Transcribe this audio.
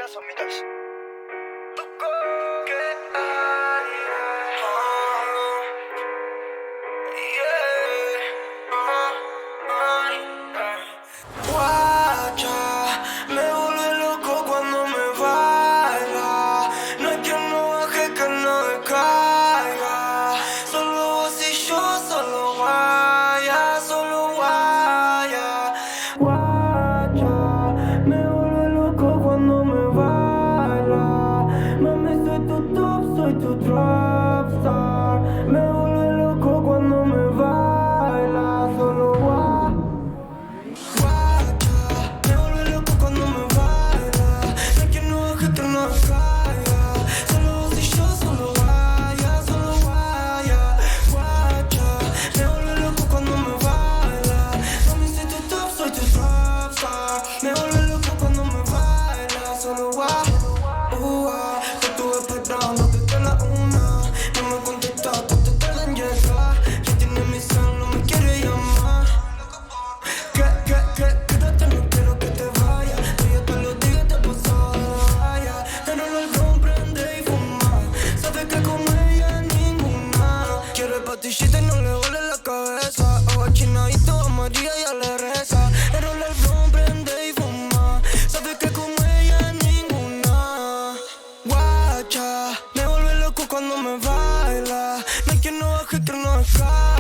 las amigas. Guacha, me vuelve loco cuando me baila. No hay quien no baje que no decaiga. Solo vos y yo, solo guaya, solo guaya. Guacha, me vuelve loco cuando me baila. Mami, soy tu top, soy tu trap star. Me vuelve loco cuando me baila, solo guaya. Me vuelve loco cuando me baila. No hay quien no baje que no caiga. Solo vos y yo, solo guaya, solo guaya. Guacha, me vuelve loco cuando me baila. Mami, soy tu top, soy tu trap star. Me vuelve loco cuando me baila, solo guaya. Te estuve esperando desde la una. No me contestaste, te tardas en llegar. Ya tiene mi cel, no me quiere llamar. Quédate, no quiero que te vayas. Que yo te lo diga, te paso de raya. Pero el alcohol prende y fuma. Sabes que como ella ninguna. Quiere patillita y no le duele la cabeza. Agua chinadito a María y a la reza. Pero el alcohol prende y fuma. Sabes que como ella ninguna. Guacha, me vuelve loco cuando me baila. No hay quien no baje que no caiga.